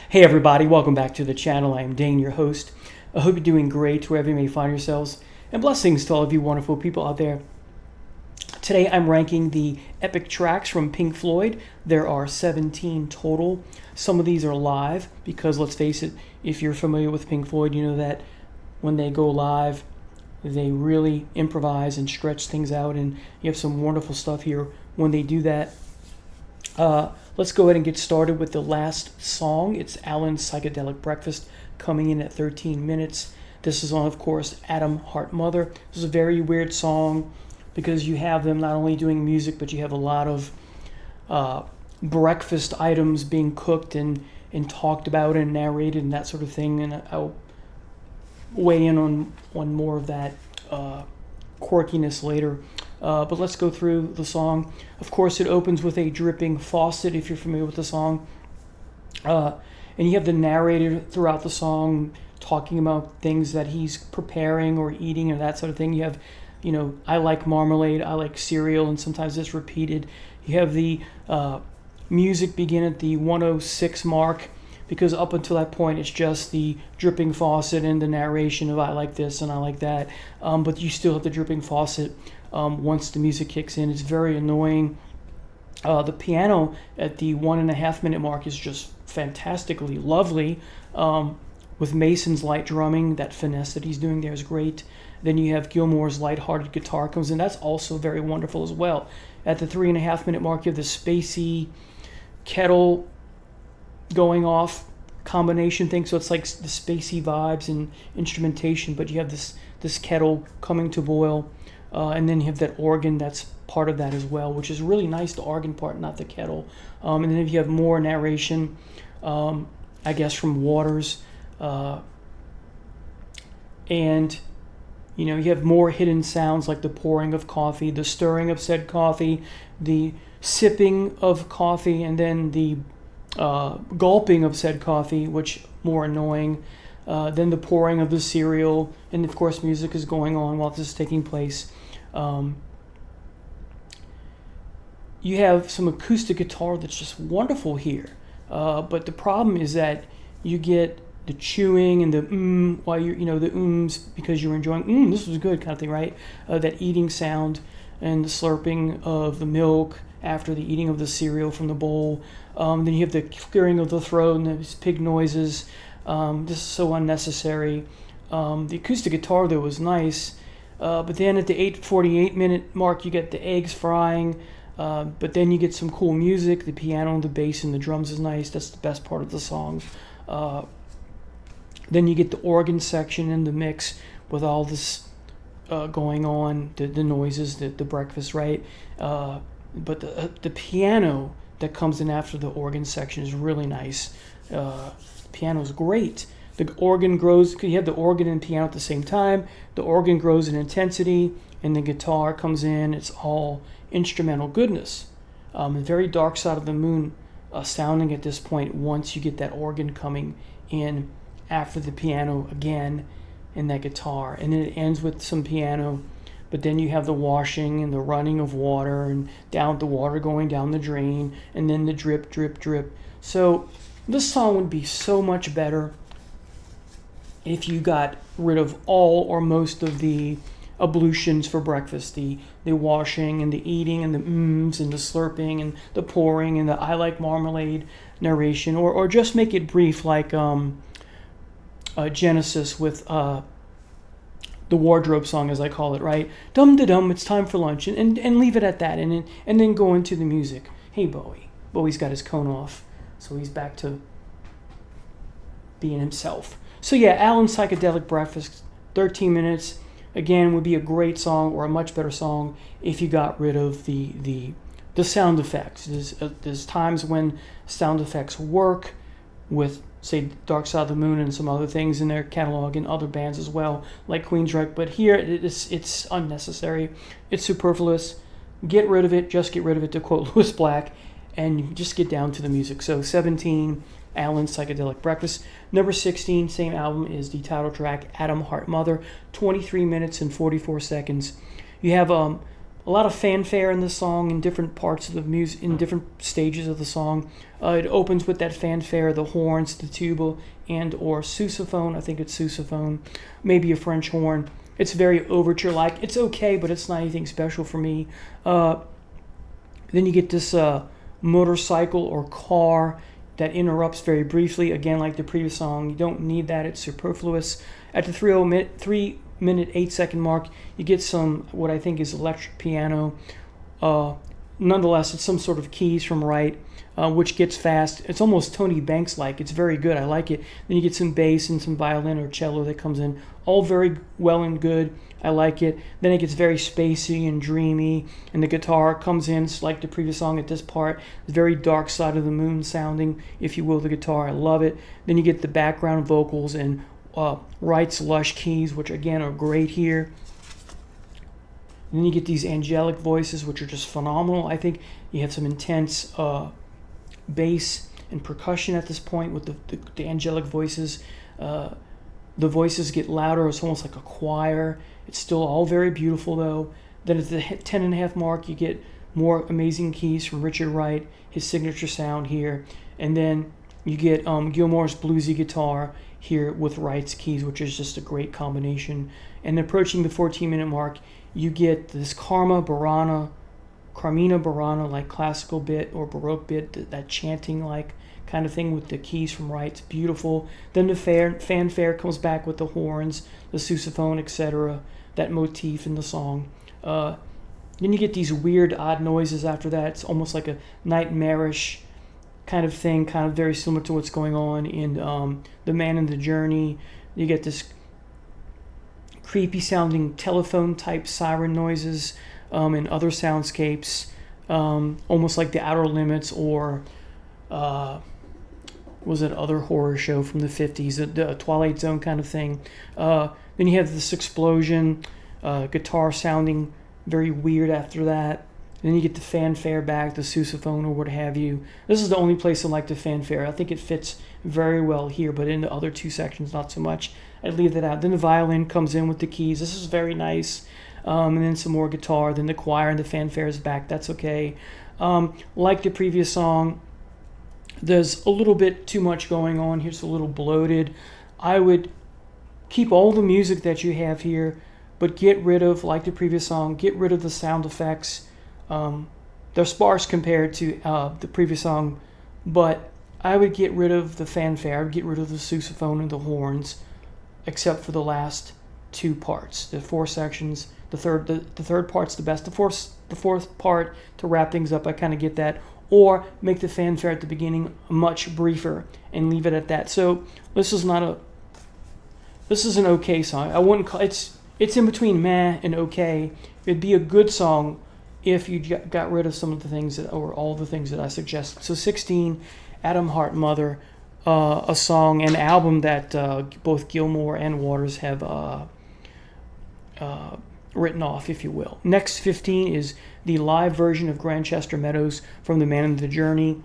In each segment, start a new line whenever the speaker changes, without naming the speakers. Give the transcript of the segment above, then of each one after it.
Hey everybody, welcome back to the channel. I am Dane, your host. I hope you're doing great wherever you may find yourselves, and blessings to all of you wonderful people out there. Today I'm ranking the epic tracks from Pink Floyd. There are 17 total. Some of these are live because, let's face it, if you're familiar with Pink Floyd, you know that when they go live, they really improvise and stretch things out, and you have some wonderful stuff here when they do that. Let's go ahead and get started with the last song. It's Alan's Psychedelic Breakfast, coming in at 13 minutes. This is on, of course, Atom Heart Mother. This is a very weird song because you have them not only doing music, but you have a lot of breakfast items being cooked and talked about and narrated and that sort of thing. And I'll weigh in on more of that quirkiness later. But let's go through the song. Of course, it opens with a dripping faucet, if you're familiar with the song. And you have the narrator throughout the song talking about things that he's preparing or eating and that sort of thing. You have, I like marmalade, I like cereal, and sometimes it's repeated. You have the music begin at the 106 mark, because up until that point, it's just the dripping faucet and the narration of I like this and I like that. But you still have the dripping faucet once the music kicks in. It's very annoying. The piano at the 1.5 minute mark is just fantastically lovely. With Mason's light drumming, that finesse that he's doing there is great. Then you have Gilmour's lighthearted guitar comes in. That's also very wonderful as well. At the 3.5 minute mark, you have the spacey kettle going off combination thing, so it's like the spacey vibes and instrumentation, but you have this kettle coming to boil, and then you have that organ that's part of that as well, which is really nice, the organ part, not the kettle. And then if you have more narration, I guess from Waters, and you have more hidden sounds like the pouring of coffee, the stirring of said coffee, the sipping of coffee, and then the gulping of said coffee, which more annoying. Then the pouring of the cereal, and of course music is going on while this is taking place. You have some acoustic guitar that's just wonderful here, but the problem is that you get the chewing and the while you're the because you're enjoying this was good kind of thing, right? That eating sound and the slurping of the milk after the eating of the cereal from the bowl. Then you have the clearing of the throat and those pig noises. This is so unnecessary. The acoustic guitar, though, was nice. But then at the 8:48 minute mark, you get the eggs frying. But then you get some cool music. The piano, the bass, and the drums is nice. That's the best part of the song. Then you get the organ section in the mix with all this going on, the noises, the breakfast, right? But the piano that comes in after the organ section is really nice. The piano is great. The organ grows, you have the organ and piano at the same time. The organ grows in intensity, and the guitar comes in. It's all instrumental goodness. Very Dark Side of the Moon sounding at this point once you get that organ coming in after the piano again and that guitar. And then it ends with some piano. But then you have the washing and the running of water and the water going down the drain, and then the drip, drip, drip. So this song would be so much better if you got rid of all or most of the ablutions for breakfast, the washing and the eating and the and the slurping and the pouring and the I like marmalade narration, or just make it brief like Genesis with the wardrobe song, as I call it, right? Dum-da-dum, it's time for lunch, and leave it at that, and then go into the music. Hey, Bowie. Bowie's got his cone off, so he's back to being himself. So yeah, Alan's Psychedelic Breakfast, 13 minutes, again, would be a great song, or a much better song, if you got rid of the sound effects. There's times when sound effects work with, say, Dark Side of the Moon and some other things in their catalog, and other bands as well, like Queensryche. But here, it's unnecessary. It's superfluous. Get rid of it. Just get rid of it, to quote Lewis Black, and just get down to the music. So 17, Alan's Psychedelic Breakfast. Number 16, same album, is the title track, Atom Heart Mother, 23 minutes and 44 seconds. You have a lot of fanfare in the song in different parts of the music, in different stages of the song. It opens with that fanfare, the horns, the tuba, and or sousaphone. I think it's sousaphone, maybe a French horn. It's very overture-like. It's okay, but it's not anything special for me. Then you get this motorcycle or car that interrupts very briefly. Again, like the previous song, you don't need that. It's superfluous. At the 3-minute 8-second mark, you get some, what I think is electric piano. Nonetheless, it's some sort of keys from Wright, which gets fast. It's almost Tony Banks-like. It's very good. I like it. Then you get some bass and some violin or cello that comes in. All very well and good. I like it. Then it gets very spacey and dreamy, and the guitar comes in. It's like the previous song at this part. It's very Dark Side of the Moon sounding, if you will, the guitar. I love it. Then you get the background vocals and Wright's lush keys, which again are great here. And then you get these angelic voices, which are just phenomenal. I think you have some intense bass and percussion at this point with the angelic voices. The voices get louder. It's almost like a choir. It's still all very beautiful, though. Then at the 10.5 mark, you get more amazing keys from Richard Wright, his signature sound here. And then you get Gilmour's bluesy guitar here with Wright's keys, which is just a great combination. And approaching the 14-minute mark, you get this Carmina Burana, like classical bit or Baroque bit, that chanting-like kind of thing with the keys from Wright. It's beautiful. Then the fanfare comes back with the horns, the sousaphone, etc., that motif in the song. Then you get these weird, odd noises after that. It's almost like a nightmarish kind of thing, kind of very similar to what's going on in The Man in the Journey. You get this creepy sounding telephone type siren noises and other soundscapes, almost like The Outer Limits or was it other horror show from the 50s, the Twilight Zone kind of thing. Then you have this explosion, guitar sounding very weird after that. Then you get the fanfare back, the sousaphone or what have you. This is the only place I like the fanfare. I think it fits very well here, but in the other two sections, not so much. I'd leave that out. Then the violin comes in with the keys. This is very nice. And then some more guitar. Then the choir and the fanfare is back. That's okay. Like the previous song, there's a little bit too much going on. Here's a little bloated. I would keep all the music that you have here, but get rid of, like the previous song, get rid of the sound effects. They're sparse compared to the previous song, but I would get rid of the fanfare. I would get rid of the sousaphone and the horns, except for the last two parts, the four sections. The third part's the best. The fourth part, to wrap things up, I kind of get that. Or make the fanfare at the beginning much briefer and leave it at that. So this is an okay song. I wouldn't call it's in between meh and okay. It'd be a good song if you got rid of some of the things or all the things that I suggested. So 16, Atom Heart Mother, a song, an album that both Gilmour and Waters have written off, if you will. Next, 15 is the live version of Grantchester Meadows from The Man in the Journey.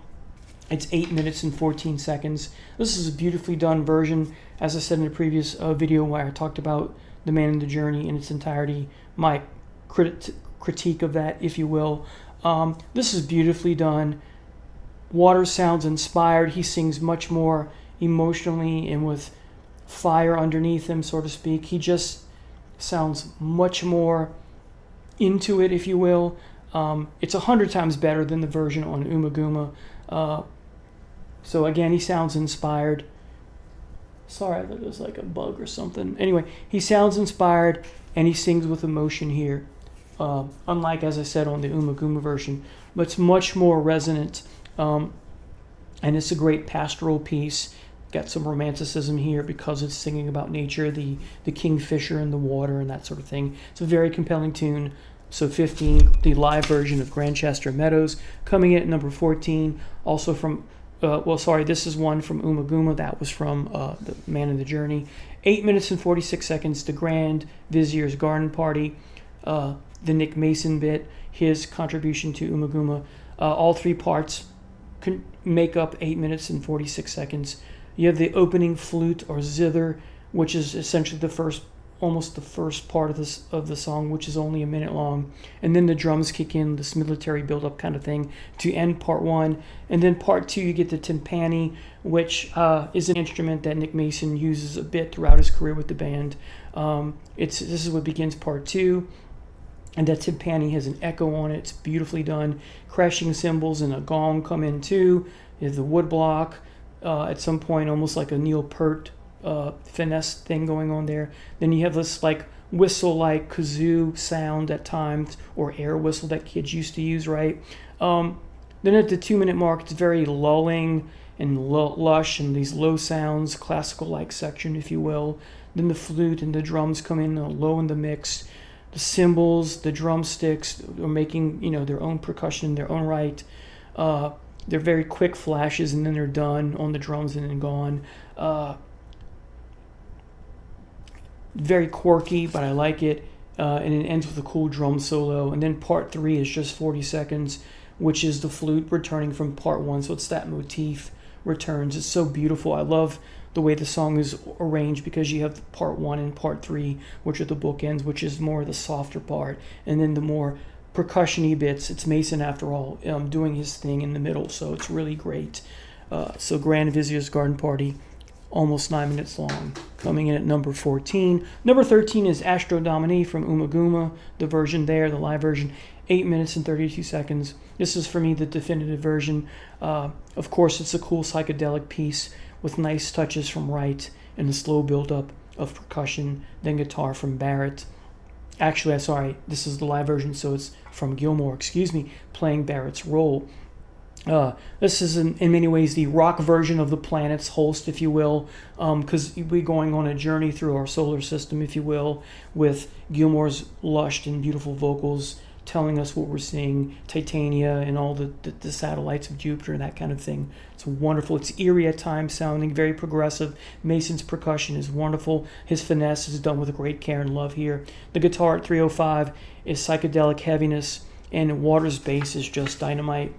It's 8 minutes and 14 seconds. This is a beautifully done version. As I said in the previous video where I talked about The Man in the Journey in its entirety, my critique of that, if you will. This is beautifully done. Waters sounds inspired. He sings much more emotionally and with fire underneath him, so to speak. He just sounds much more into it, if you will. It's 100 times better than the version on Umaguma. So again, he sounds inspired. Sorry, I thought it was like a bug or something. Anyway, he sounds inspired and he sings with emotion here. Unlike, as I said, on the Umaguma version, but it's much more resonant, and it's a great pastoral piece. Got some romanticism here because it's singing about nature, the kingfisher and the water and that sort of thing. It's a very compelling tune. So 15, the live version of Grantchester Meadows. Coming in at number 14, also from, this is one from Umaguma. That was from The Man in the Journey. 8 minutes and 46 seconds, The Grand Vizier's Garden Party. The Nick Mason bit, his contribution to Umaguma. All three parts can make up 8 minutes and 46 seconds. You have the opening flute or zither, which is essentially the first almost the first part of the song, which is only a minute long, and then the drums kick in, this military build-up kind of thing to end part one. And then part two, you get the timpani, which is an instrument that Nick Mason uses a bit throughout his career with the band. This is what begins part two, and that timpani has an echo on it. It's beautifully done. Crashing cymbals and a gong come in too. You have the wood block at some point, almost like a Neil Peart finesse thing going on there. Then you have this like whistle-like kazoo sound at times, or air whistle that kids used to use, right? Then at the 2-minute mark, it's very lulling and lush, and these low sounds, classical-like section, if you will. Then the flute and the drums come in low in the mix. The cymbals, the drumsticks are making, their own percussion in their own right. They're very quick flashes, and then they're done on the drums and then gone. Very quirky, but I like it. And it ends with a cool drum solo. And then part three is just 40 seconds, which is the flute returning from part one. So it's that motif returns. It's so beautiful. I love the way the song is arranged, because you have part one and part three, which are the bookends, which is more the softer part, and then the more percussion-y bits. It's Mason, after all, doing his thing in the middle, so it's really great. So Grand Vizier's Garden Party, almost 9 minutes long, coming in at number 14. Number 13 is Astro Domine from Umaguma, the version there, the live version, 8 minutes and 32 seconds. This is, for me, the definitive version. Of course, it's a cool psychedelic piece with nice touches from Wright and a slow build-up of percussion, then guitar from Barrett. Actually, sorry, this is the live version, so it's from Gilmour, playing Barrett's role. This is in many ways the rock version of the planet's host, if you will, because we're going on a journey through our solar system, if you will, with Gilmour's lush and beautiful vocals telling us what we're seeing, Titania and all the satellites of Jupiter and that kind of thing. It's wonderful. It's eerie at times, sounding very progressive. Mason's percussion is wonderful. His finesse is done with great care and love here. The guitar at 305 is psychedelic heaviness, and Waters' bass is just dynamite.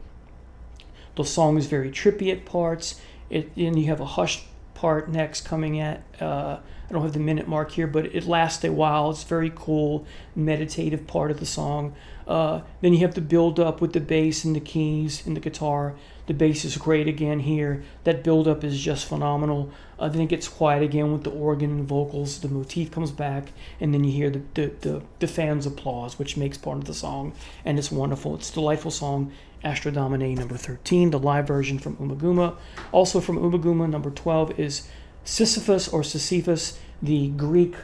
The song is very trippy at parts. And you have a hushed part next coming at, I don't have the minute mark here, but it lasts a while. It's very cool, meditative part of the song. Then you have the build up with the bass and the keys and the guitar. The bass is great again here. That build up is just phenomenal. Then it gets quiet again with the organ and vocals. The motif comes back, and then you hear the fans' applause, which makes part of the song, and it's wonderful. It's a delightful song. Astro Domine, number 13, the live version from Umaguma. Also from Umaguma, number 12 is Sisyphus or Sisyphus, the Greek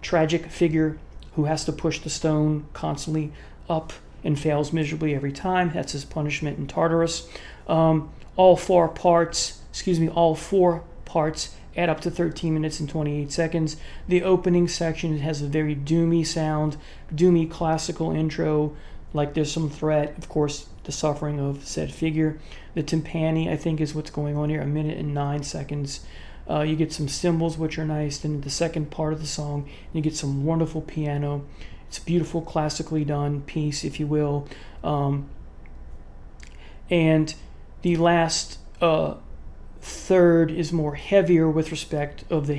tragic figure who has to push the stone constantly up and fails miserably every time. That's his punishment in Tartarus. All four parts add up to 13 minutes and 28 seconds. The opening section has a very doomy sound, doomy classical intro, like there's some threat, of course, the suffering of said figure. The timpani, I think, is what's going on here, 1 minute and 9 seconds. You get some cymbals, which are nice. Then the second part of the song, you get some wonderful piano. It's a beautiful, classically done piece, if you will. And the last third is more heavier with respect of the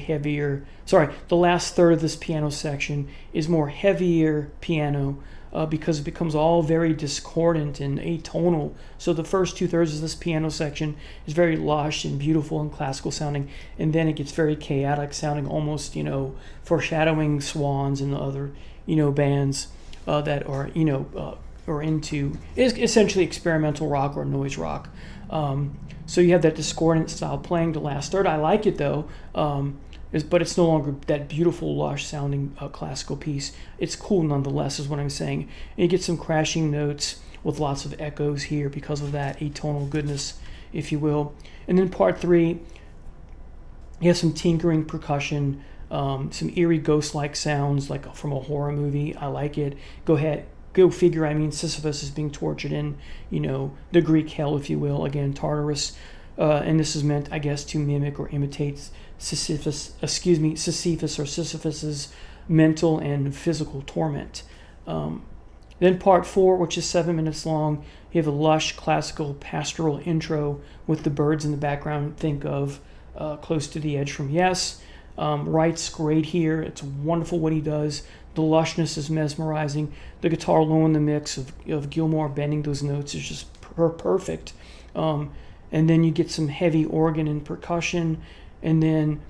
last third of this piano section is more heavier piano, because it becomes all very discordant and atonal. So the first 2/3 of this piano section is very lush and beautiful and classical sounding, and then it gets very chaotic sounding, almost, foreshadowing Swans and the other, bands that are, are into essentially experimental rock or noise rock. So you have that discordant style playing the last third. I like it though. But it's no longer that beautiful, lush-sounding classical piece. It's cool nonetheless, is what I'm saying. And you get some crashing notes with lots of echoes here because of that atonal goodness, if you will. And then part 3, you have some tinkering percussion, some eerie ghost-like sounds, like from a horror movie. I like it. Go figure. I mean, Sisyphus is being tortured in, the Greek hell, if you will. Again, Tartarus. And this is meant, I guess, to mimic or imitate Sisyphus's mental and physical torment. Then part 4, which is 7 minutes long, you have a lush classical pastoral intro with the birds in the background. Think of Close to the Edge from Yes. Wright's great here. It's wonderful what he does. The lushness is mesmerizing. The guitar low in the mix of Gilmour bending those notes is just perfect. And then you get some heavy organ and percussion. And then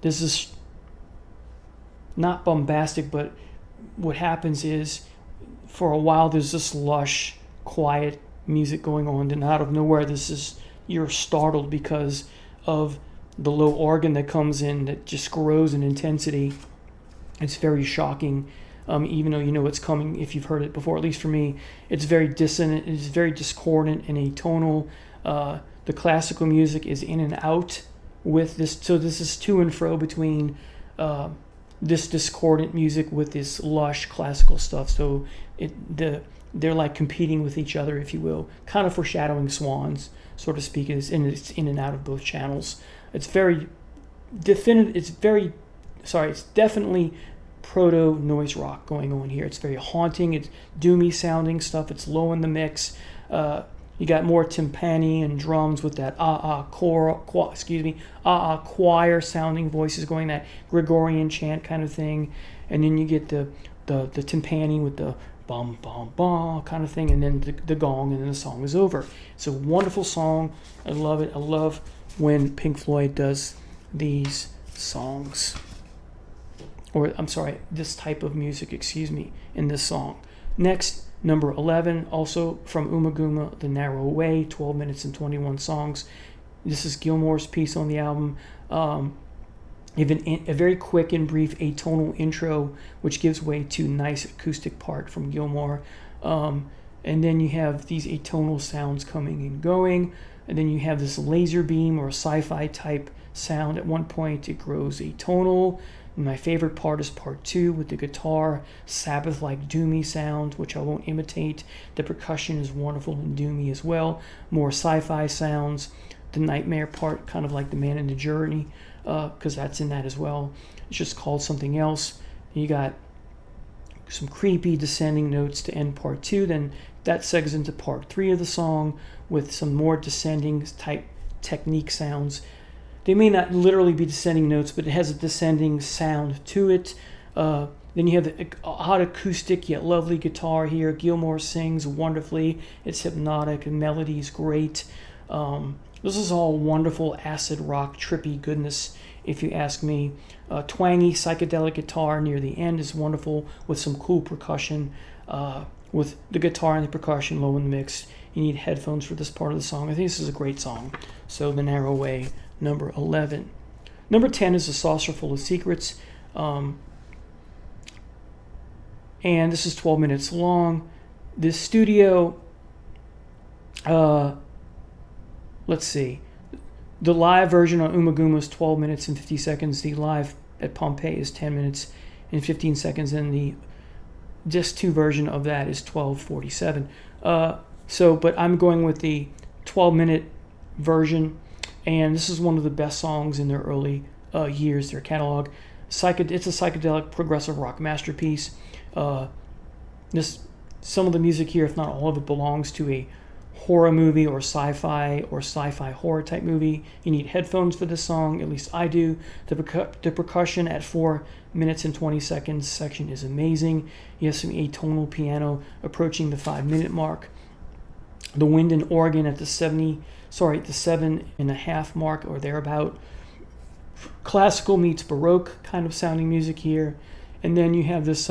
this is not bombastic, but what happens is for a while there's this lush, quiet music going on. And out of nowhere, you're startled because of the low organ that comes in that just grows in intensity. It's very shocking, even though you know it's coming if you've heard it before. At least for me, it's very dissonant. It's very discordant and atonal. The classical music is in and out with this. So this is to and fro between this discordant music with this lush classical stuff. So they're like competing with each other, if you will, kind of foreshadowing Swans, so to speak. It's in and out of both channels. It's very definite. It's definitely proto noise rock going on here. It's very haunting. It's doomy sounding stuff. It's low in the mix. You got more timpani and drums with that choir sounding voices going, that Gregorian chant kind of thing, and then you get the timpani with the bum bum bum kind of thing, and then the gong, and then the song is over. It's a wonderful song. I love it. I love when Pink Floyd does these songs, or I'm sorry, this type of music, in this song. Next, number 11, also from Umaguma, The Narrow Way, 12 minutes and 21 songs. This is Gilmour's piece on the album. Even a very quick and brief atonal intro, which gives way to nice acoustic part from Gilmour. And then you have these atonal sounds coming and going. And then you have this laser beam or sci-fi type sound. At one point, it grows atonal. My favorite part is part 2 with the guitar, Sabbath-like doomy sound, which I won't imitate. The percussion is wonderful and doomy as well. More sci-fi sounds. The nightmare part, kind of like The Man in the Journey, because that's in that as well. It's just called something else. You got some creepy descending notes to end part 2. Then that segues into part 3 of the song with some more descending type technique sounds. They may not literally be descending notes, but it has a descending sound to it. Then you have the hot acoustic yet lovely guitar here. Gilmour sings wonderfully. It's hypnotic and melody is great. This is all wonderful acid rock, trippy goodness, if you ask me. Twangy psychedelic guitar near the end is wonderful with some cool percussion. With the guitar and the percussion low in the mix. You need headphones for this part of the song. I think this is a great song. So The Narrow Way, number 11. Number 10 is A Saucer Full of Secrets. And this is 12 minutes long. This studio, let's see. The live version on Umaguma is 12 minutes and 50 seconds. The live at Pompeii is 10 minutes and 15 seconds. And the disc 2 version of that is 12:47. But I'm going with the 12-minute version. And this is one of the best songs in their early years, their catalog. It's a psychedelic progressive rock masterpiece. Some of the music here, if not all of it, belongs to a horror movie or sci-fi horror type movie. You need headphones for this song, at least I do. The percussion at 4 minutes and 20 seconds section is amazing. You have some atonal piano approaching the 5-minute mark. The wind and organ at the 7.5 mark or thereabout. Classical meets Baroque kind of sounding music here. And then you have this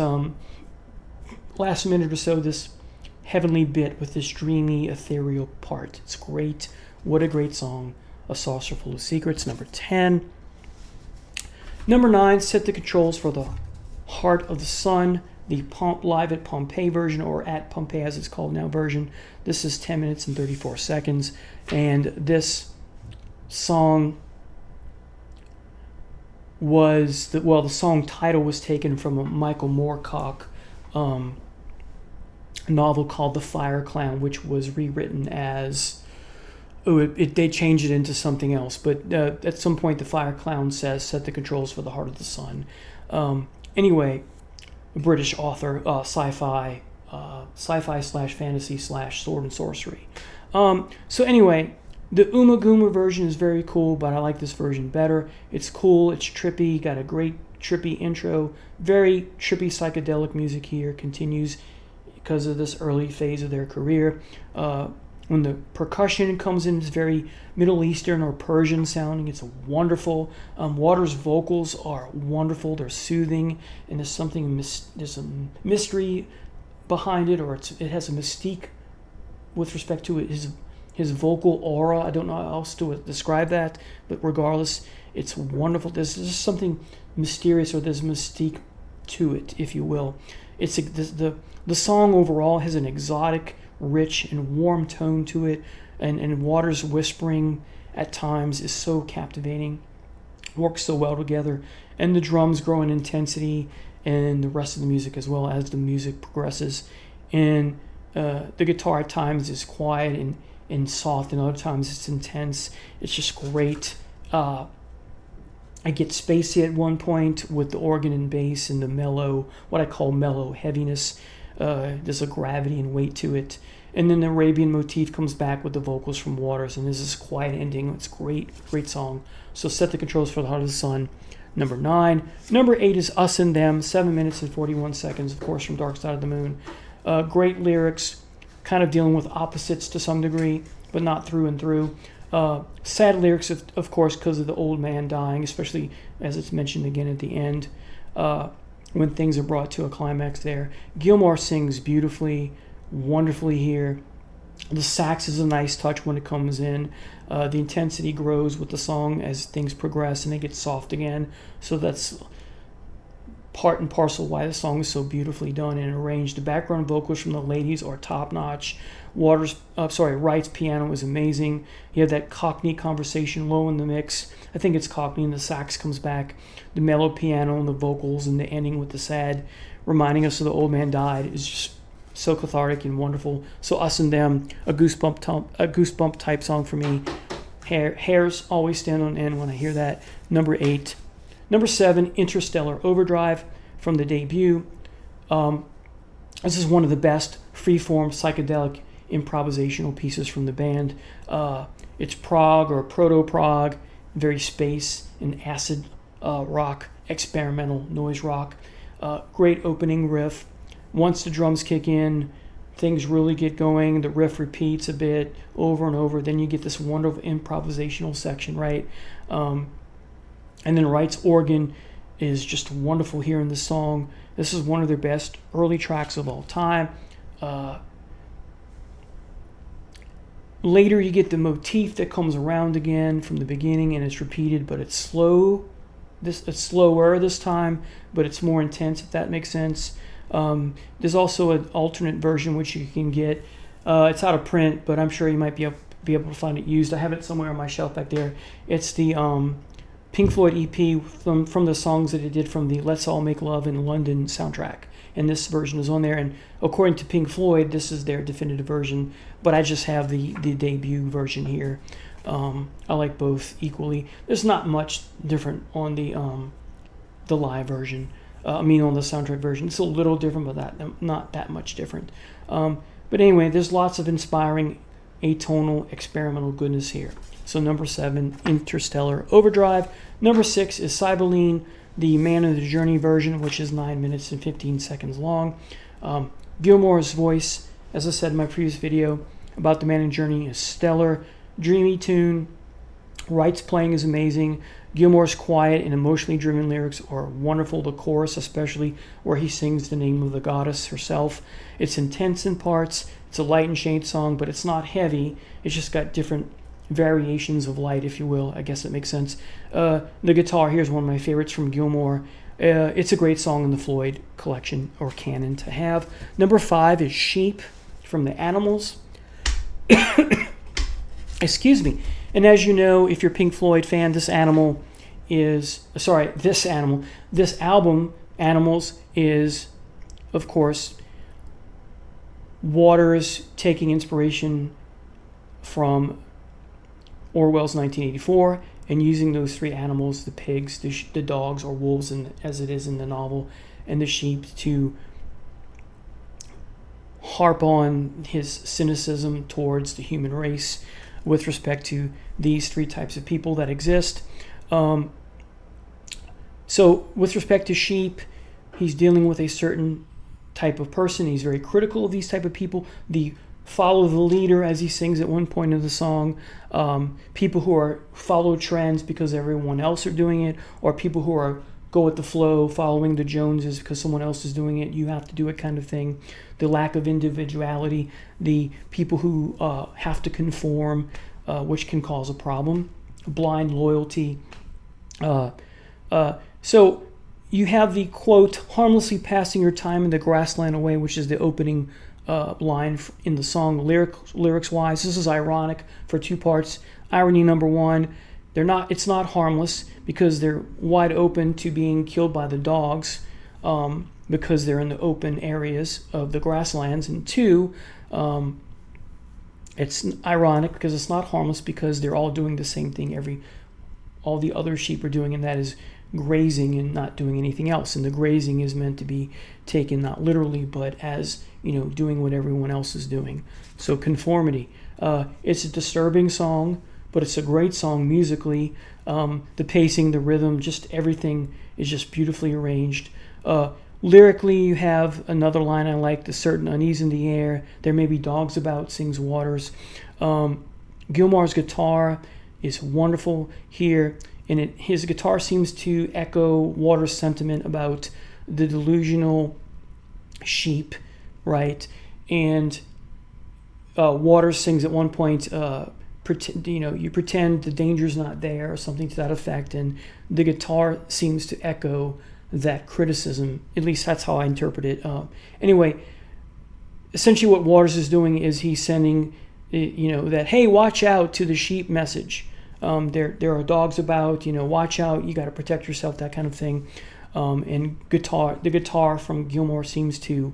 last minute or so, this heavenly bit with this dreamy, ethereal part. It's great. What a great song. A Saucer Full of Secrets, number 10. Number 9, Set the Controls for the Heart of the Sun, the live at Pompeii version, or at Pompeii as it's called now version. This is 10 minutes and 34 seconds. And this song was, the song title was taken from a Michael Moorcock novel called The Fire Clown, which was rewritten as, they changed it into something else. But at some point, The Fire Clown says, set the controls for the heart of the sun. Anyway, a British author, sci-fi / fantasy / sword and sorcery. So anyway, The Umaguma version is very cool, but I like this version better. It's cool, it's trippy, got a great trippy intro. Very trippy psychedelic music here, continues because of this early phase of their career. When the percussion comes in, it's very Middle Eastern or Persian sounding. It's wonderful. Waters' vocals are wonderful. They're soothing, and there's something there's a mystery behind it, or it has a mystique with respect to it. His vocal aura. I don't know how else to describe that, but regardless, it's wonderful. There's just something mysterious, or there's mystique to it, if you will. The song overall has an exotic, rich, and warm tone to it, and Waters' whispering at times is so captivating, works so well together, and the drums grow in intensity, and the rest of the music as well as the music progresses. And the guitar at times is quiet and soft, and other times it's intense. It's just great. I get spacey at one point with the organ and bass and the mellow, what I call mellow heaviness. There's a gravity and weight to it. And then the Arabian motif comes back with the vocals from Waters, and there's this quiet ending. It's great, great song. So Set the Controls for the Heart of the Sun, number 9. Number 8 is Us and Them, 7 minutes and 41 seconds, of course, from Dark Side of the Moon. Great lyrics, kind of dealing with opposites to some degree, but not through and through. Sad lyrics, of course, because of the old man dying, especially as it's mentioned again at the end, when things are brought to a climax there. Gilmour sings beautifully, wonderfully here. The sax is a nice touch when it comes in. The intensity grows with the song as things progress, and it gets soft again. So that's part and parcel why the song is so beautifully done and arranged. The background vocals from the ladies are top-notch. Wright's piano is amazing. You have that Cockney conversation low in the mix. I think it's Cockney, and the sax comes back. The mellow piano and the vocals and the ending with the sad, reminding us of the old man died, is just so cathartic and wonderful. So Us and Them, a goosebump type song for me. Hairs always stand on end when I hear that. Number 8. Number 7, Interstellar Overdrive from the debut. This is one of the best freeform psychedelic improvisational pieces from the band. It's prog or proto-prog, very space and acid rock, experimental noise rock. Great opening riff. Once the drums kick in, things really get going. The riff repeats a bit over and over. Then you get this wonderful improvisational section, right? And then Wright's organ is just wonderful here in the song. This is one of their best early tracks of all time. Later you get the motif that comes around again from the beginning, and it's repeated, but it's slow. It's slower this time, but it's more intense, if that makes sense. There's also an alternate version which you can get. It's out of print, but I'm sure you might be able to find it used. I have it somewhere on my shelf back there. It's the Pink Floyd EP from the songs that it did from the Let's All Make Love in London soundtrack. And this version is on there. And according to Pink Floyd, this is their definitive version. But I just have the debut version here. I like both equally. There's not much different on the live version. On the soundtrack version. It's a little different, but not that much different. But anyway, there's lots of inspiring atonal experimental goodness here. So number 7, Interstellar Overdrive. Number 6 is Cybele, the Man of the Journey version, which is 9 minutes and 15 seconds long. Gilmour's voice, as I said in my previous video about the Man of the Journey, is stellar. Dreamy tune. Wright's playing is amazing. Gilmour's quiet and emotionally driven lyrics are wonderful. The chorus, especially, where he sings the name of the goddess herself. It's intense in parts. It's a light and shade song, but it's not heavy. It's just got different variations of light, if you will. I guess it makes sense. The guitar here is one of my favorites from Gilmour. It's a great song in the Floyd collection or canon to have. Number 5 is Sheep from the Animals. Excuse me. And as you know, if you're a Pink Floyd fan, this album, Animals, is, of course, Waters taking inspiration from Orwell's 1984 and using those 3 animals, the pigs, the dogs or wolves, as it is in the novel, and the sheep, to harp on his cynicism towards the human race. with respect to these three types of people that exist. So with respect to sheep, he's dealing with a certain type of person. He's very critical of these type of people. The follow the leader, as he sings at one point in the song. People who are follow trends because everyone else are doing it, or people who are go with the flow, following the Joneses because someone else is doing it. You have to do it kind of thing. The lack of individuality. The people who have to conform, which can cause a problem. Blind loyalty. So you have the quote, harmlessly passing your time in the grassland away, which is the opening line in the song lyrics wise. This is ironic for two parts. Irony number one, it's not harmless because they're wide open to being killed by the dogs because they're in the open areas of the grasslands. And two, it's ironic because it's not harmless because they're all doing the same thing all the other sheep are doing, and that is grazing and not doing anything else. And the grazing is meant to be taken not literally, but as, doing what everyone else is doing. So conformity. It's a disturbing song, but it's a great song musically. The pacing, the rhythm, just everything is just beautifully arranged. Lyrically, you have another line I like, the certain unease in the air. There may be dogs about, sings Waters. Gilmour's guitar is wonderful here, and his guitar seems to echo Waters' sentiment about the delusional sheep, right? And Waters sings at one point, you pretend the danger's not there, or something to that effect, and the guitar seems to echo that criticism. At least that's how I interpret it. Anyway, essentially what Waters is doing is he's sending that, hey, watch out to the sheep message. There are dogs about, watch out, you got to protect yourself, that kind of thing. And the guitar from Gilmour seems to,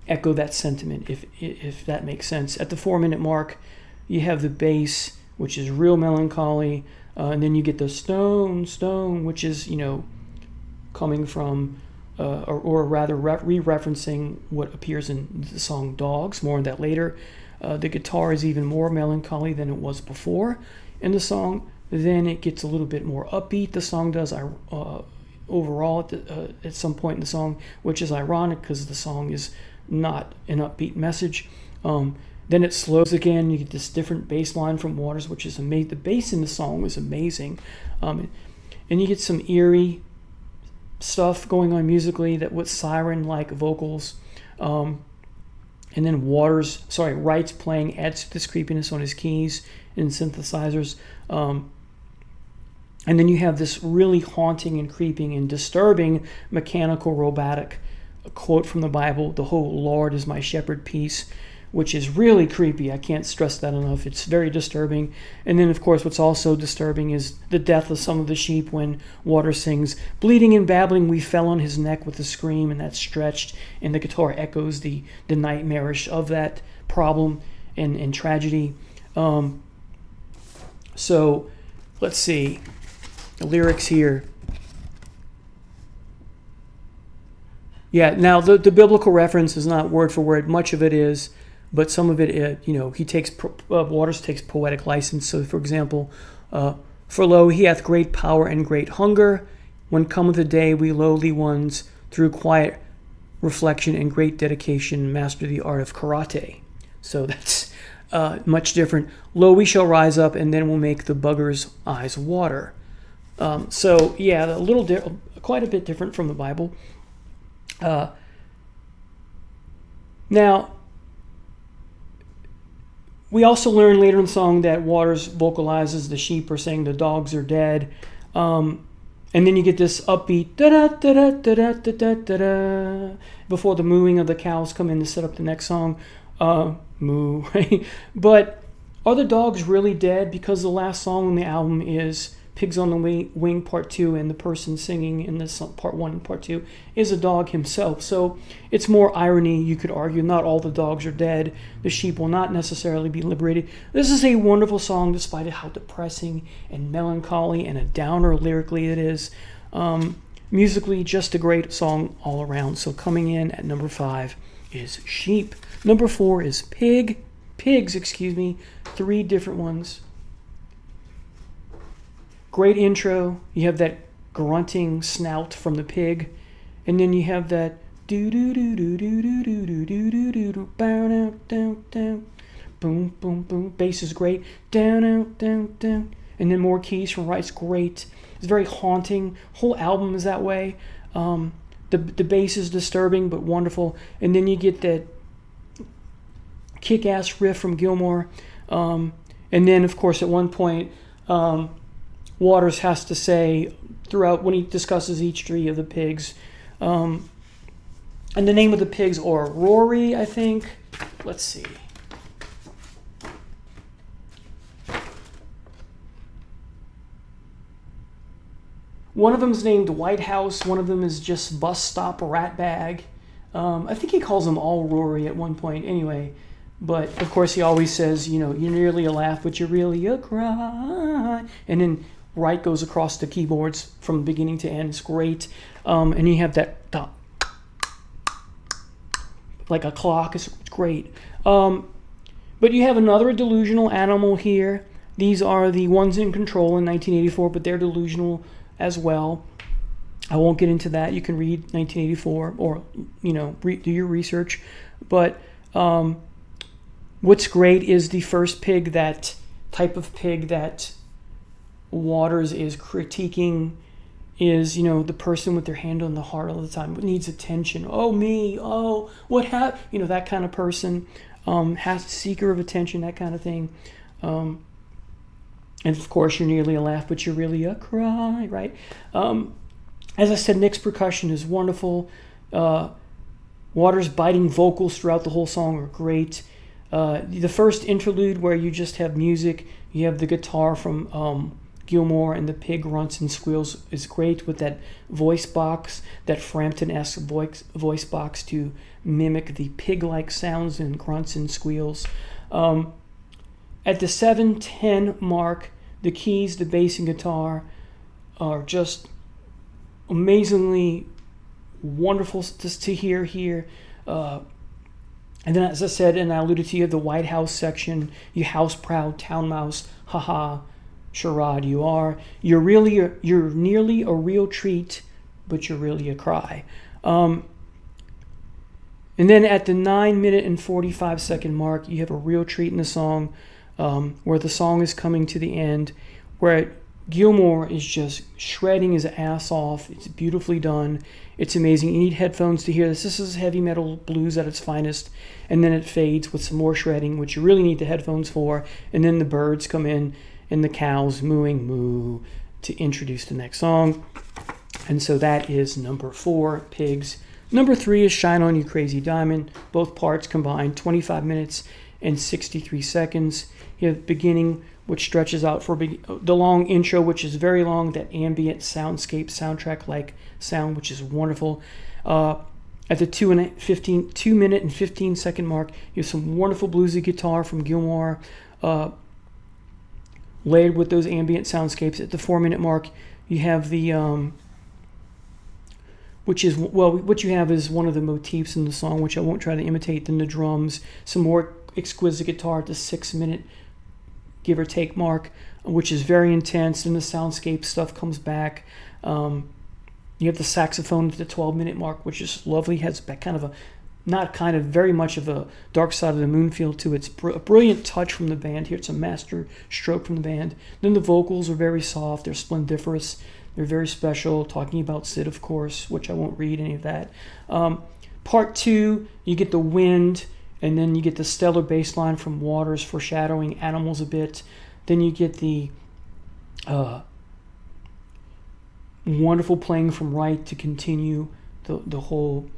echo that sentiment, if that makes sense. At the 4-minute mark, you have the bass, which is real melancholy, and then you get the stone, which is, coming from, or rather re-referencing what appears in the song Dogs. More on that later. The guitar is even more melancholy than it was before in the song. Then it gets a little bit more upbeat. The song does overall at some point in the song, which is ironic because the song is not an upbeat message. Then it slows again. You get this different bass line from Waters, which is amazing. The bass in the song is amazing. And you get some eerie stuff going on musically that with siren-like vocals. And then Wright's playing adds to this creepiness on his keys and synthesizers. And then you have this really haunting and creeping and disturbing mechanical robotic quote from the Bible, "The whole Lord is my shepherd peace," which is really creepy. I can't stress that enough. It's very disturbing. And then, of course, what's also disturbing is the death of some of the sheep when Waters sings, "Bleating and babbling, we fell on his neck with a scream," and that's stretched, and the guitar echoes the nightmarish of that problem and tragedy. So, let's see. The lyrics here. Yeah, now the biblical reference is not word for word. Much of it is, but some of it, Waters takes poetic license. So, for example, "For lo, he hath great power and great hunger. When cometh the day, we lowly ones, through quiet reflection and great dedication, master the art of karate." So that's much different. "Lo, we shall rise up, and then we'll make the bugger's eyes water." So, yeah, quite a bit different from the Bible. Now, we also learn later in the song that Waters vocalizes the sheep are saying the dogs are dead. And then you get this upbeat da-da-da-da-da-da-da-da before the mooing of the cows come in to set up the next song. Moo, right? But are the dogs really dead? Because the last song on the album is Pigs on the Wing Part 2, and the person singing in this Part 1 and Part 2 is a dog himself. So it's more irony, you could argue. Not all the dogs are dead. The sheep will not necessarily be liberated. This is a wonderful song despite how depressing and melancholy and a downer lyrically it is. Musically, just a great song all around. So coming in at number 5 is Sheep. Number 4 is Pig. pigs, excuse me, 3 different ones. Great intro. You have that grunting snout from the pig, and then you have that do do do do do do do do do do do do down out down down, boom boom boom. Bass is great, down out down down, and then more keys from Wright's great. It's very haunting. Whole album is that way. The bass is disturbing but wonderful, and then you get that kick-ass riff from Gilmour, and then of course at one point Waters has to say throughout when he discusses each 3 of the pigs, and the name of the pigs are Rory, I think. Let's see. One of them is named White House. One of them is just Bus Stop Rat Bag. I think he calls them all Rory at one point anyway. But, of course, he always says, you know, you're nearly a laugh, but you're really a cry. And then Wright goes across the keyboards from beginning to end. It's great. And you have that like a clock. It's great. But you have another delusional animal here. These are the ones in Control in 1984, but they're delusional as well. I won't get into that. You can read 1984 or, you know, do your research. But what's great is the first pig, that type of pig that Waters is critiquing is, you know, the person with their hand on the heart all the time, needs attention. Oh, me. Oh, what happened? You know, that kind of person, has a seeker of attention, that kind of thing. And of course, you're nearly a laugh, but you're really a cry, right? As I said, Nick's percussion is wonderful. Waters' biting vocals throughout the whole song are great. The first interlude where you just have music, you have the guitar from Gilmour and the pig grunts and squeals is great with that voice box, that Frampton-esque voice box to mimic the pig-like sounds and grunts and squeals. At the 7:10 mark, the keys, the bass, and guitar are just amazingly wonderful to hear here. And then, as I said, and I alluded to, you have the White House section. You house-proud town mouse, haha, charade you are. You're nearly a real treat, but you're really a cry. And then at the 9-minute and 45-second mark, you have a real treat in the song, where the song is coming to the end, where Gilmour is just shredding his ass off. It's beautifully done. It's amazing. You need headphones to hear this. This is heavy metal blues at its finest. And then it fades with some more shredding, which you really need the headphones for. And then the birds come in and the cows mooing moo to introduce the next song. And so that is number 4, Pigs. Number 3 is Shine On You Crazy Diamond. Both parts combined, 25 minutes and 63 seconds. You have the beginning, which stretches out for the long intro, which is very long, that ambient soundscape soundtrack-like sound, which is wonderful. At the 2-minute and 15-second mark, you have some wonderful bluesy guitar from Gilmour, layered with those ambient soundscapes. At the 4-minute mark, you have the what you have is one of the motifs in the song, which I won't try to imitate. Then the drums, some more exquisite guitar at the 6-minute, give or take, mark, which is very intense. Then the soundscape stuff comes back. You have the saxophone at the 12-minute mark, which is lovely. Has very much of a Dark Side of the Moon feel to it. It's a brilliant touch from the band here. It's a master stroke from the band. Then the vocals are very soft. They're splendiferous. They're very special. Talking about Sid, of course, which I won't read any of that. Part 2, you get the wind, and then you get the stellar bass line from Waters foreshadowing Animals a bit. Then you get the wonderful playing from Wright to continue the whole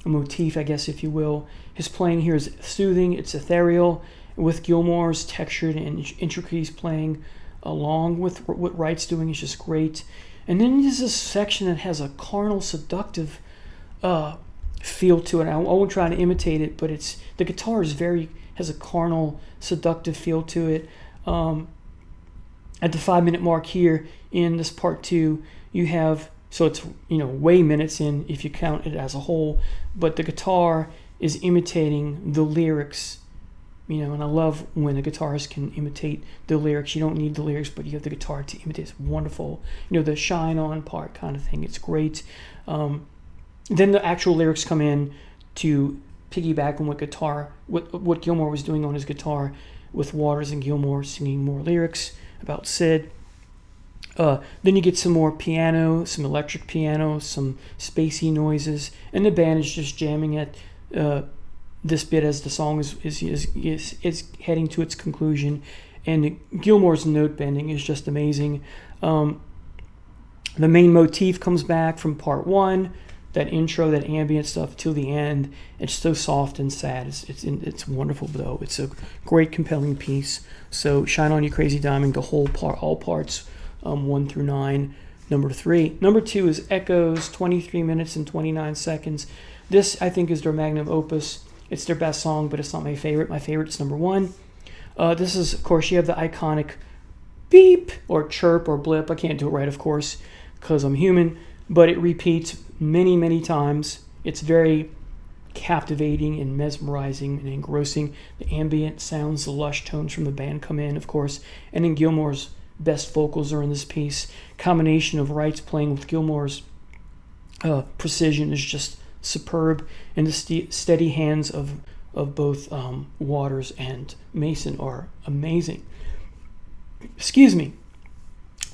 motif, I guess, if you will. His playing here is soothing. It's ethereal, with Gilmour's textured and intricacies playing along with what Wright's doing is just great. And then there's this section that has a carnal, seductive feel to it. I won't try to imitate it, but the guitar has a carnal, seductive feel to it. At the 5-minute mark here in this part 2, you have, so it's way minutes in if you count it as a whole, but the guitar is imitating the lyrics And I love when a guitarist can imitate the lyrics. You don't need the lyrics, but you have the guitar to imitate. It's wonderful. The shine on part kind of thing. It's great. Then the actual lyrics come in to piggyback on what Gilmour was doing on his guitar, with Waters and Gilmour singing more lyrics about Sid. Then you get some more piano, some electric piano, some spacey noises, and the band is just jamming at this bit as the song is heading to its conclusion. And Gilmour's note bending is just amazing. The main motif comes back from part one, that intro, that ambient stuff, till the end. It's so soft and sad. It's wonderful, though. It's a great, compelling piece. So Shine On You Crazy Diamond, all parts, 1 through 9. Number 3. Number 2 is Echoes, 23 minutes and 29 seconds. This, I think, is their magnum opus. It's their best song, but it's not my favorite. My favorite is number 1. This is, of course, you have the iconic beep or chirp or blip. I can't do it right, of course, because I'm human, but it repeats many, many times. It's very captivating and mesmerizing and engrossing. The ambient sounds, the lush tones from the band come in, of course, and then Gilmour's best vocals are in this piece. Combination of Wright's playing with Gilmour's precision is just superb, and the steady hands of both Waters and Mason are amazing. Excuse me.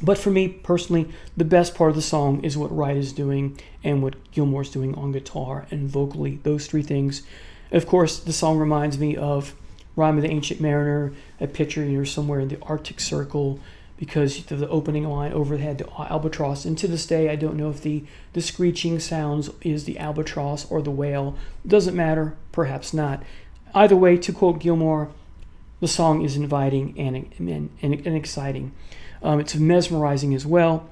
But for me personally, the best part of the song is what Wright is doing and what Gilmour's doing on guitar and vocally. Those three things. Of course, the song reminds me of Rhyme of the Ancient Mariner, a picture you're somewhere in the Arctic Circle, because the opening line overhead, the albatross. And to this day, I don't know if the screeching sounds is the albatross or the whale. Doesn't matter, perhaps not. Either way, to quote Gilmour, the song is inviting and exciting. It's mesmerizing as well.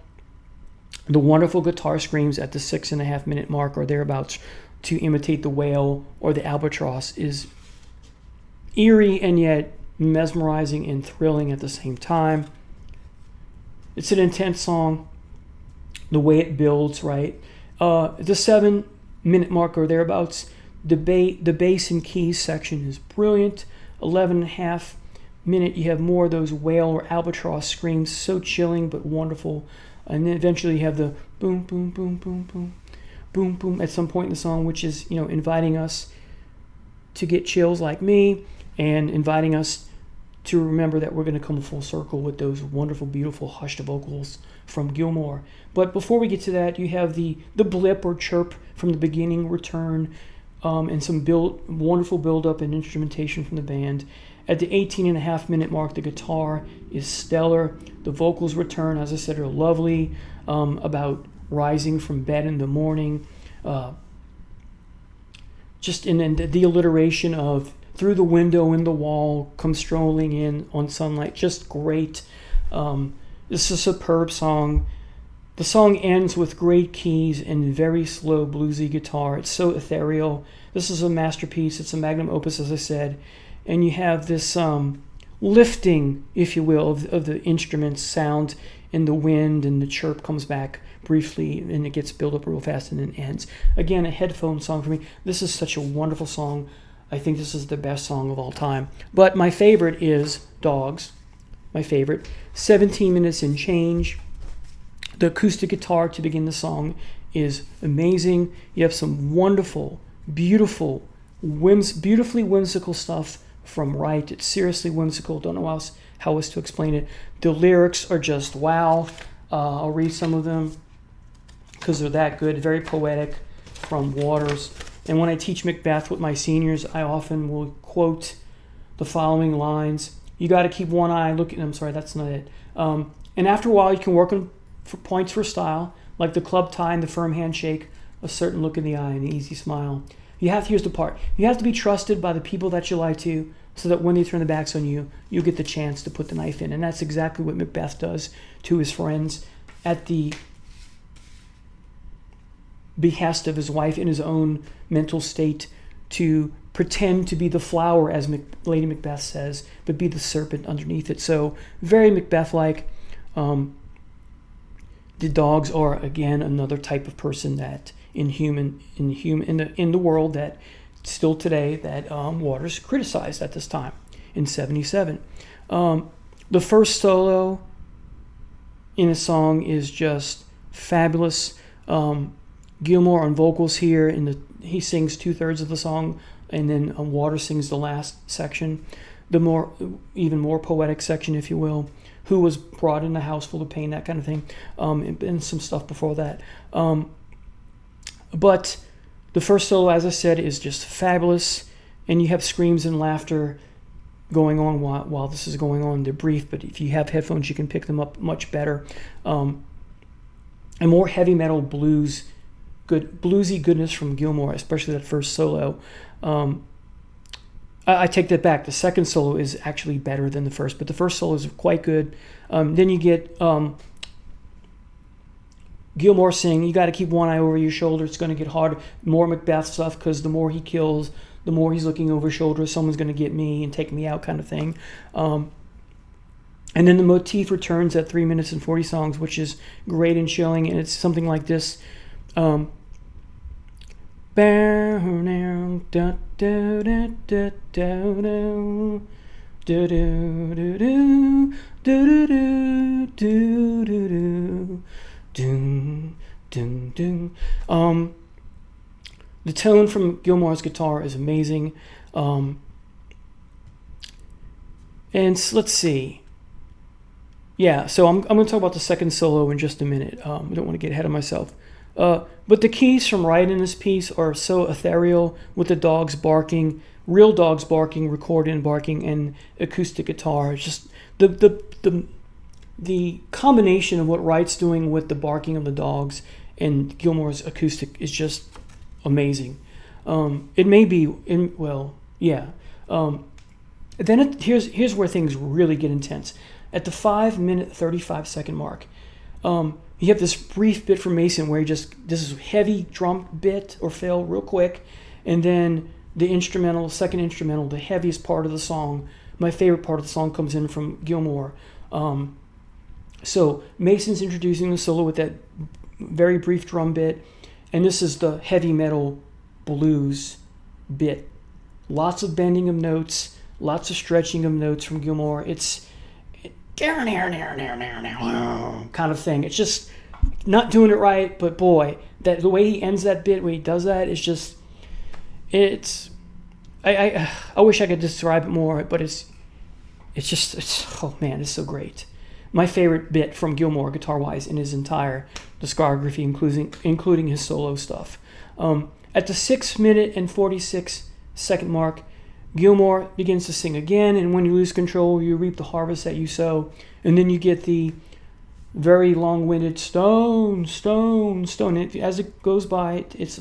The wonderful guitar screams at the 6.5 minute mark or thereabouts to imitate the whale or the albatross is eerie and yet mesmerizing and thrilling at the same time. It's an intense song, the way it builds, right? The 7 minute mark or thereabouts, the bass and keys section is brilliant. 11.5 minute, you have more of those whale or albatross screams, so chilling but wonderful. And then eventually you have the boom, boom, boom, boom, boom, boom, boom at some point in the song, which is, inviting us to get chills like me and inviting us to remember that we're going to come full circle with those wonderful, beautiful hushed vocals from Gilmour. But before we get to that, you have the blip or chirp from the beginning return, and some wonderful build-up and instrumentation from the band. At the 18.5 minute mark, the guitar is stellar. The vocals return, as I said, are lovely, about rising from bed in the morning. Just in the alliteration of through the window in the wall, come strolling in on sunlight. Just great. This is a superb song. The song ends with great keys and very slow bluesy guitar. It's so ethereal. This is a masterpiece. It's a magnum opus, as I said. And you have this lifting, if you will, of the instruments sound in the wind, and the chirp comes back briefly, and it gets built up real fast and then ends. Again, a headphone song for me. This is such a wonderful song. I think this is the best song of all time. But my favorite is Dogs. My favorite. 17 minutes and change. The acoustic guitar to begin the song is amazing. You have some wonderful, beautifully whimsical stuff from Wright. It's seriously whimsical. Don't know how else to explain it. The lyrics are just wow. I'll read some of them because they're that good. Very poetic from Waters. And when I teach Macbeth with my seniors, I often will quote the following lines. You got to keep one eye looking. I'm sorry, that's not it. And after a while, you can work on points for style, like the club tie and the firm handshake, a certain look in the eye and an easy smile. Here's the part. You have to be trusted by the people that you lie to, so that when they turn their backs on you, you get the chance to put the knife in. And that's exactly what Macbeth does to his friends at the behest of his wife in his own mental state, to pretend to be the flower, as Lady Macbeth says, but be the serpent underneath it. So very Macbeth-like. The Dogs are, again, another type of person that in the world that still today that Waters criticized at this time. in 77. The first solo in a song is just fabulous. Gilmour on vocals here, he sings 2/3 of the song, and then Waters sings the last section, the even more poetic section, if you will. Who was brought in a house full of pain, that kind of thing, and some stuff before that. But the first solo, as I said, is just fabulous, and you have screams and laughter going on while this is going on. They're brief, but if you have headphones, you can pick them up much better. And more heavy metal bluesy goodness from Gilmour, especially that first solo. I take that back. The second solo is actually better than the first, but the first solo is quite good. Then you get Gilmour saying, "You got to keep one eye over your shoulder. It's going to get harder." More Macbeth stuff, because the more he kills, the more he's looking over his shoulder. Someone's going to get me and take me out, kind of thing. And then the motif returns at 3 minutes and 40 songs, which is great and chilling, and it's something like this. The tone from Gilmour's guitar is amazing. And let's see. Yeah, so I'm going to talk about the second solo in just a minute. I don't want to get ahead of myself. But the keys from Wright in this piece are so ethereal, with the dogs barking, real dogs barking, recorded barking, and acoustic guitar. It's just the combination of what Wright's doing with the barking of the dogs and Gilmour's acoustic is just amazing. It may be then here's where things really get intense. At the 5-minute 35-second mark, you have this brief bit from Mason where this is heavy drum bit or fill real quick, and then the second instrumental, the heaviest part of the song, my favorite part of the song, comes in from Gilmour. So Mason's introducing the solo with that very brief drum bit, and this is the heavy metal blues bit. Lots of bending of notes, lots of stretching of notes from Gilmour. It's kind of thing. It's just not doing it right, but boy, that the way he ends that bit, when he does that, is just, I wish I could describe it more, but it's oh man, it's so great. My favorite bit from Gilmour, guitar-wise, in his entire discography, including his solo stuff. At the 6-minute and 46-second mark, Gilmour begins to sing again, and when you lose control, you reap the harvest that you sow. And then you get the very long-winded stone, stone, stone. As it goes by, it's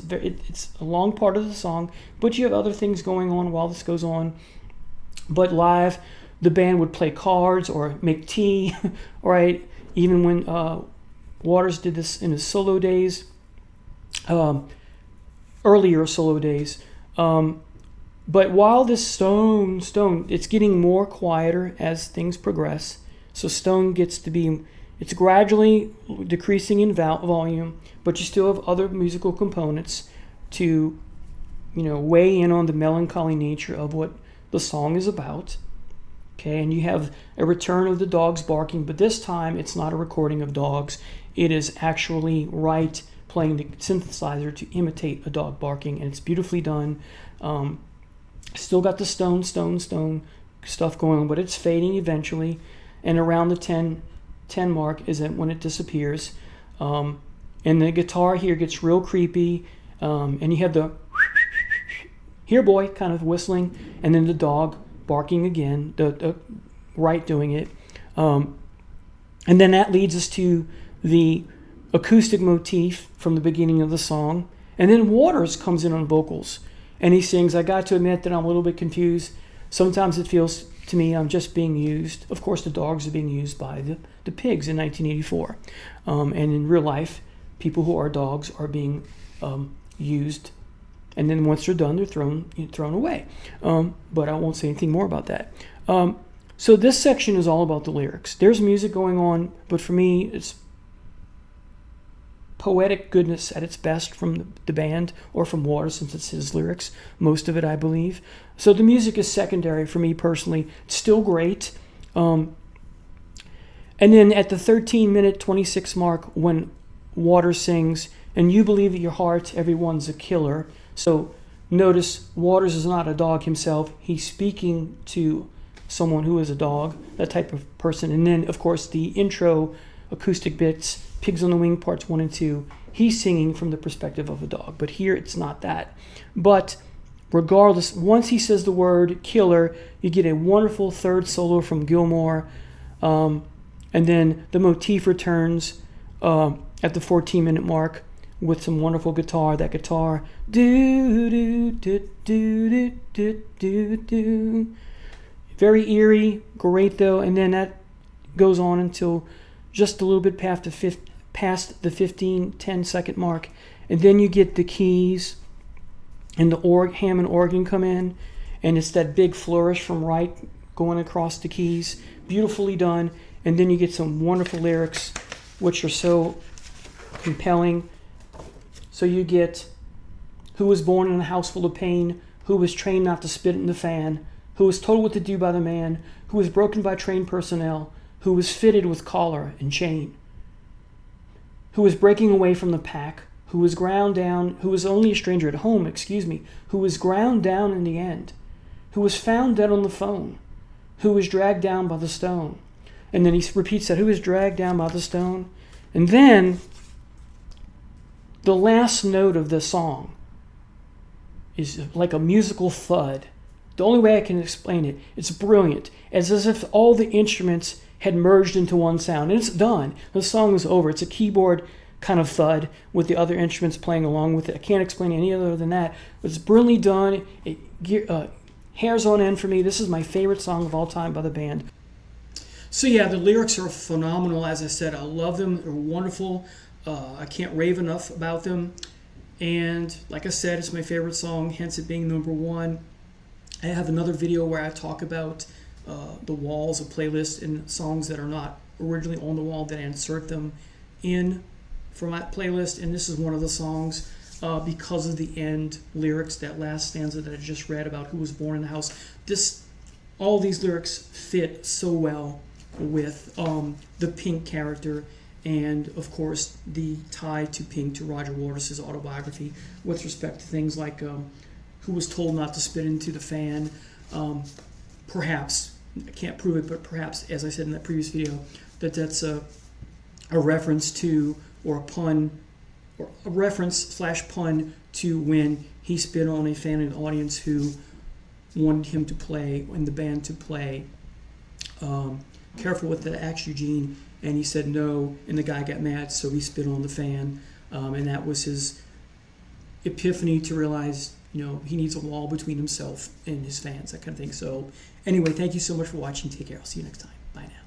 a long part of the song, but you have other things going on while this goes on. But live, the band would play cards or make tea, right? Even when Waters did this in his solo days, earlier solo days. But while this stone, it's getting more quieter as things progress. So stone gets to be, it's gradually decreasing in volume, but you still have other musical components to, weigh in on the melancholy nature of what the song is about. Okay, and you have a return of the dogs barking, but this time it's not a recording of dogs. It is actually Wright playing the synthesizer to imitate a dog barking, and it's beautifully done. Still got the stone stuff going on, but it's fading eventually, and around the 10 mark is when it disappears. And the guitar here gets real creepy, and you have the here boy kind of whistling, and then the dog barking again, the Wright doing it. And then that leads us to the acoustic motif from the beginning of the song, and then Waters comes in on vocals. And he sings, "I got to admit that I'm a little bit confused. Sometimes it feels to me I'm just being used." Of course, the dogs are being used by the pigs in 1984. And in real life, people who are dogs are being used. And then once they're done, they're thrown away. But I won't say anything more about that. So this section is all about the lyrics. There's music going on, but for me, poetic goodness at its best from the band, or from Waters, since it's his lyrics, most of it, I believe. So the music is secondary for me personally. It's still great. And then at the 13-minute 26 mark, when Waters sings, "And you believe at your heart everyone's a killer." So notice Waters is not a dog himself. He's speaking to someone who is a dog, that type of person. And then, of course, the intro acoustic bits, Pigs on the Wing parts 1 and 2, he's singing from the perspective of a dog. But here it's not that. But regardless, once he says the word killer, you get a wonderful third solo from Gilmour. And then the motif returns at the 14-minute mark with some wonderful guitar. That guitar, do do do do do do do, very eerie, great though. And then that goes on until just a little bit past the 15-10-second mark, and then you get the keys and the Hammond organ come in, and it's that big flourish from right going across the keys, beautifully done. And then you get some wonderful lyrics, which are so compelling. So you get, "Who was born in a house full of pain, who was trained not to spit in the fan, who was told what to do by the man, who was broken by trained personnel, who was fitted with collar and chain, who was breaking away from the pack, who was ground down, who was only a stranger at home, who was ground down in the end, who was found dead on the phone, who was dragged down by the stone." And then he repeats that, "who was dragged down by the stone." And then the last note of the song is like a musical thud. The only way I can explain it, it's brilliant. It's as if all the instruments had merged into one sound. And it's done. The song is over. It's a keyboard kind of thud with the other instruments playing along with it. I can't explain any other than that. But it's brilliantly done. Hairs on end for me. This is my favorite song of all time by the band. So yeah, the lyrics are phenomenal. As I said, I love them. They're wonderful. I can't rave enough about them. And like I said, it's my favorite song, hence it being number 1. I have another video where I talk about the walls of playlists and songs that are not originally on the wall, that I insert them in for my playlist. And this is one of the songs because of the end lyrics, that last stanza that I just read about who was born in the house. All these lyrics fit so well with the Pink character, and of course the tie to Pink, to Roger Waters' autobiography, with respect to things like who was told not to spit into the fan. Perhaps, I can't prove it, but perhaps, as I said in that previous video, that's a reference to, or a pun, or a reference/pun to when he spit on a fan in the audience who wanted him to play, and the band to play Careful with the Axe, Eugene, and he said no, and the guy got mad, so he spit on the fan, and that was his epiphany to realize, he needs a wall between himself and his fans, that kind of thing. So anyway, thank you so much for watching. Take care. I'll see you next time. Bye now.